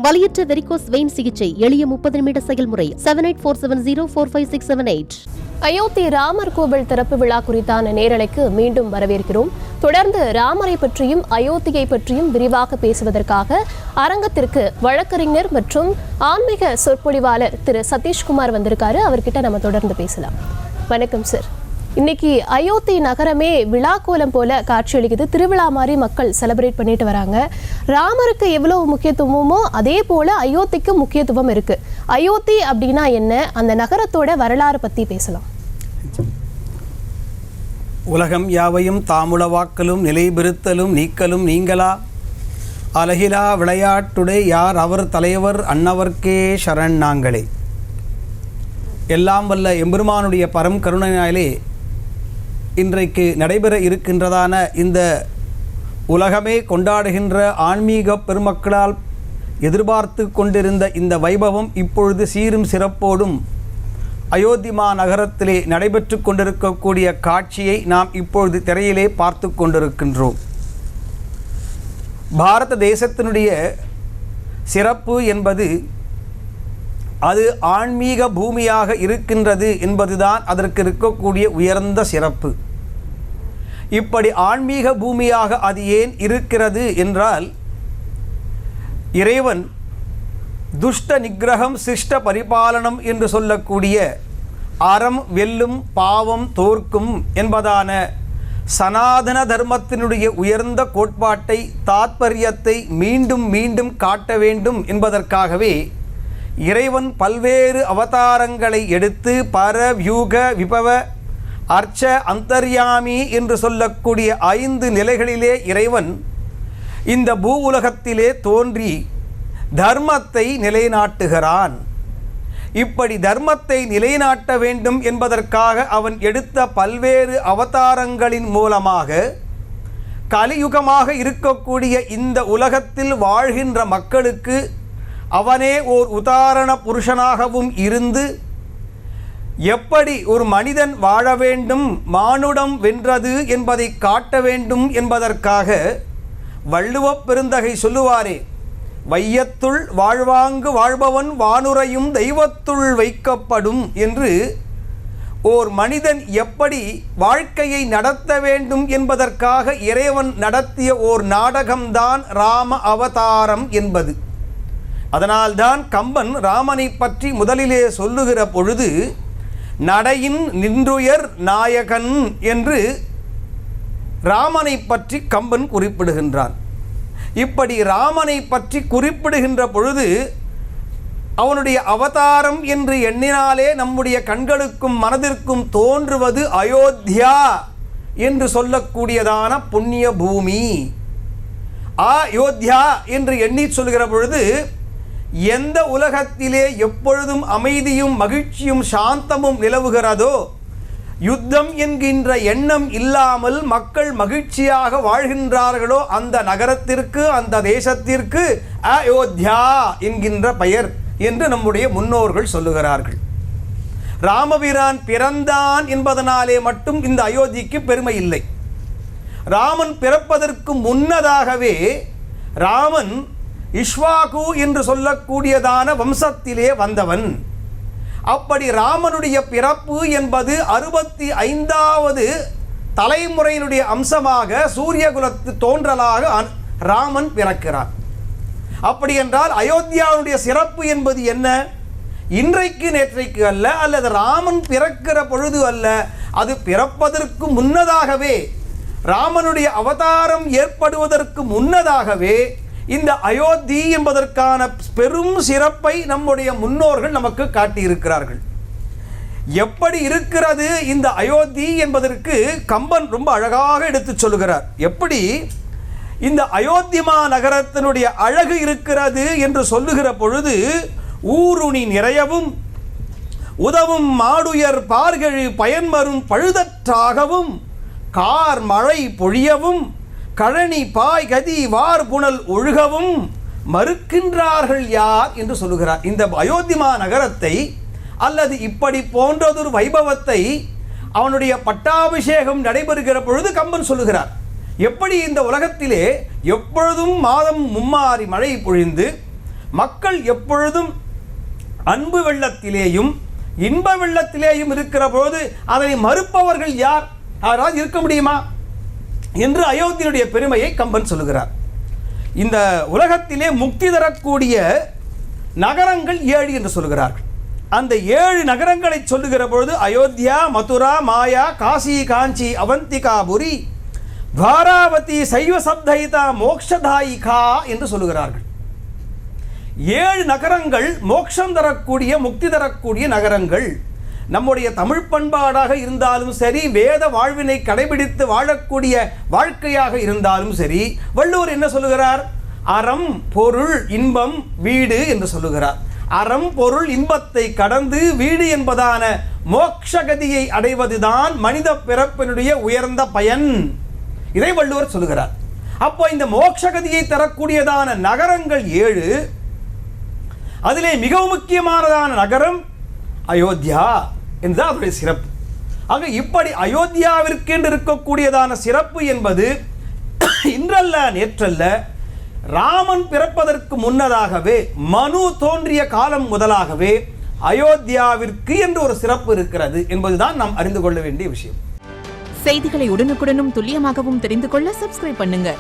வலியற்ற varicose vein சிகிச்சை எளிய 30 நிமிட செயல்முறை 7847045678. அயோத்தி ராமர் கோவில் திறப்பு விழா குறித்தான நேரலைக்கு மீண்டும் வரவேற்கிறோம். தொடர்ந்து ராமரை பற்றியும் அயோத்தியை பற்றியும் விரிவாக பேசுவதற்காக அரங்கத்திற்கு வழக்கறிஞர் மற்றும் ஆன்மீக சொற்பொழிவாளர் திரு சதீஷ்குமார் வந்திருக்காரு. அவர்கிட்ட நம்ம தொடர்ந்து பேசலாம். வணக்கம் சார். இன்னைக்கு அயோத்தி நகரமே விழா கோலம் போல காட்சியளிக்குது. திருவிழா மாதிரி மக்கள் செலிப்ரேட் பண்ணிட்டு வராங்க. ராமருக்கு எவ்வளவு முக்கியத்துவமோ அதே போல அயோத்திக்கு முக்கியத்துவம் இருக்கு. அயோத்தி அப்படின்னா என்ன, அந்த நகரத்தோட வரலாறு பத்தி பேசலாம். உலகம் யாவையும் தாமுளவாக்கலும் நிலைபெறுத்தலும் நீக்கலும் நீங்களா அலகிலா விளையாட்டுடை யார் அவர் தலைவர் அன்னவர்க்கே சரண் நாங்களே. எல்லாம் வல்ல எம்பெருமானுடைய பரம் கருணையினாலே இன்றைக்கு நடைபெற இருக்கின்றதான இந்த உலகமே கொண்டாடுகின்ற ஆன்மீக பெருமக்களால் எதிர்பார்த்து கொண்டிருந்த இந்த வைபவம் இப்பொழுது சீரும் சிறப்போடும் அயோத்திமா நகரத்திலே நடைபெற்று கொண்டிருக்கக்கூடிய காட்சியை நாம் இப்பொழுது திரையிலே பார்த்து கொண்டிருக்கின்றோம். பாரத தேசத்தினுடைய சிறப்பு என்பது அது ஆன்மீக பூமியாக இருக்கின்றது என்பதுதான் அதற்கு இருக்கக்கூடிய உயர்ந்த சிறப்பு. இப்படி ஆன்மீக பூமியாக அது ஏன் இருக்கிறது என்றால், இறைவன் துஷ்ட நிகிரகம் சிஷ்ட பரிபாலனம் என்று சொல்லக்கூடிய அறம் வெல்லும் பாவம் தோற்கும் என்பதான சனாதன தர்மத்தினுடைய உயர்ந்த கோட்பாட்டை தாத்பரியத்தை மீண்டும் மீண்டும் காட்ட வேண்டும் என்பதற்காகவே இறைவன் பல்வேறு அவதாரங்களை எடுத்து பர வியூக விபவ அர்ச்ச அந்தர்யாமி என்று சொல்லக்கூடிய 5 நிலைகளிலே இறைவன் இந்த பூ உலகத்திலே தோன்றி தர்மத்தை நிலைநாட்டுகிறான். இப்படி தர்மத்தை நிலைநாட்ட வேண்டும் என்பதற்காக அவன் எடுத்த பல்வேறு அவதாரங்களின் மூலமாக கலியுகமாக இருக்கக்கூடிய இந்த உலகத்தில் வாழ்கின்ற மக்களுக்கு அவனே ஓர் உதாரண புருஷனாகவும் இருந்து எப்படி ஒரு மனிதன் வாழ வேண்டும், மானுடம் வென்றது என்பதை காட்ட வேண்டும் என்பதற்காக வள்ளுவப் பெருந்தகை சொல்லுவாரே, வையத்துள் வாழ்வாங்கு வாழ்பவன் வானுரையும் தெய்வத்துள் வைக்கப்படும் என்று ஓர் மனிதன் எப்படி வாழ்க்கையை நடத்த வேண்டும் என்பதற்காக இறைவன் நடத்திய ஓர் நாடகம்தான் ராம அவதாரம் என்பது. அதனால்தான் கம்பன் ராமனை பற்றி முதலிலே சொல்லுகிற பொழுது நடையின் நின்றுயர் நாயகன் என்று ராமனை பற்றி கம்பன் குறிப்பிடுகின்றான். இப்படி ராமனை பற்றி குறிப்பிடுகின்ற பொழுது அவனுடைய அவதாரம் என்று எண்ணினாலே நம்முடைய கண்களுக்கும் மனதிற்கும் தோன்றுவது அயோத்தியா என்று சொல்லக்கூடியதான புண்ணிய பூமி. அயோத்தியா என்று எண்ணி சொல்கிற பொழுது எந்த உலகத்திலே எப்பொழுதும் அமைதியும் மகிழ்ச்சியும் சாந்தமும் நிலவுகிறதோ, யுத்தம் என்கின்ற எண்ணம் இல்லாமல் மக்கள் மகிழ்ச்சியாக வாழ்கின்றார்களோ, அந்த நகரத்திற்கு அந்த தேசத்திற்கு அயோத்தியா என்கின்ற பெயர் என்று நம்முடைய முன்னோர்கள் சொல்லுகிறார்கள். ராமபிரான் பிறந்தான் என்பதனாலே மட்டும் இந்த அயோத்திக்கு பெருமை இல்லை. ராமன் பிறப்பதற்கு முன்னதாகவே ராமன் இஷ்வாகு என்று சொல்லக்கூடியதான வம்சத்திலே வந்தவன். அப்படி ராமனுடைய பிறப்பு என்பது 65வது தலைமுறையினுடைய அம்சமாக சூரியகுலத்து தோன்றலாக ராமன் பிறக்கிறார். அப்படி என்றால் அயோத்தியாவுடைய சிறப்பு என்பது என்ன? இன்றைக்கு நேற்றைக்கு அல்ல, அல்லது ராமன் பிறக்கிற பொழுது அல்ல, அது பிறப்பதற்கு முன்னதாகவே, ராமனுடைய அவதாரம் ஏற்படுவதற்கு முன்னதாகவே இந்த அயோத்தி என்பதற்கான பெரும் சிறப்பை நம்முடைய முன்னோர்கள் நமக்கு காட்டியிருக்கிறார்கள். எப்படி இருக்கிறது இந்த அயோத்தி என்பதற்கு கம்பன் ரொம்ப அழகாக எடுத்து சொல்லுகிறார். எப்படி இந்த அயோத்திமா நகரத்தினுடைய அழகு இருக்கிறது என்று சொல்லுகிற பொழுது, ஊருணி நிறையவும் உதவும் மாடுயர் பார்கழு பயன்மரும் பழுதற்றாகவும் கார் மழை பொழியவும் கழனி பாய் கதி வார் புனல் ஒழுகவும் மறுக்கின்றார்கள் யார் என்று சொல்லுகிறார். இந்த அயோத்திமா நகரத்தை அல்லது இப்படி போன்றதொரு வைபவத்தை அவனுடைய பட்டாபிஷேகம் நடைபெறுகிற பொழுது கம்பன் சொல்லுகிறார். எப்படி இந்த உலகத்திலே எப்பொழுதும் மாதம் மும்மாறி மழை பொழிந்து மக்கள் எப்பொழுதும் அன்பு வெள்ளத்திலேயும் இன்ப வெள்ளத்திலேயும் இருக்கிற போது அதனை மறுப்பவர்கள் யார்? யாராவது இருக்க முடியுமா என்று அயோத்தியினுடைய பெருமையை கம்பன் சொல்லுகிறார். இந்த உலகத்திலே முக்தி தரக்கூடிய நகரங்கள் 7 என்று சொல்கிறார்கள். அந்த 7 நகரங்களை சொல்லுகிற பொழுது அயோத்தியா, மதுரா, மாயா, காசி, காஞ்சி, அவந்திகாபுரி, துவாராவதி, சைவ சப்தைதா, மோக்ஷதாயிகா என்று சொல்லுகிறார்கள். 7 நகரங்கள் மோட்சம் தரக்கூடிய, முக்தி தரக்கூடிய நகரங்கள். நம்முடைய தமிழ் பண்பாடாக இருந்தாலும் சரி, வேத வாழ்வினை கடைபிடித்து வாழக்கூடிய வாழ்க்கையாக இருந்தாலும் சரி, வள்ளுவர் என்ன சொல்லுகிறார்? அறம், பொருள், இன்பம், வீடு என்று சொல்லுகிறார். அறம், பொருள், இன்பத்தை கடந்து வீடு என்பதான மோட்சகதியை அடைவதுதான் மனித பிறப்பினுடைய உயர்ந்த பயன். இதை வள்ளுவர் சொல்லுகிறார். அப்போ இந்த மோட்சகதியை தரக்கூடியதான நகரங்கள் 7. அதிலே மிகவும் முக்கியமானதான நகரம் அயோத்தியா என்பது அவருடைய சிறப்பு. ஆக இப்படி அயோத்தியாவிற்கென்று இருக்கக்கூடியதான சிறப்பு என்பது இன்றல்ல நேற்றல்ல, ராமன் பிறப்பதற்கு முன்னதாகவே, மனு தோன்றிய காலம் முதலாகவே அயோத்தியாவிற்கு என்று ஒரு சிறப்பு இருக்கிறது என்பதுதான் நாம் அறிந்து கொள்ள வேண்டிய விஷயம். செய்திகளை உடனுக்குடனும் துல்லியமாகவும் தெரிந்து கொள்ள சப்ஸ்கிரைப் பண்ணுங்க.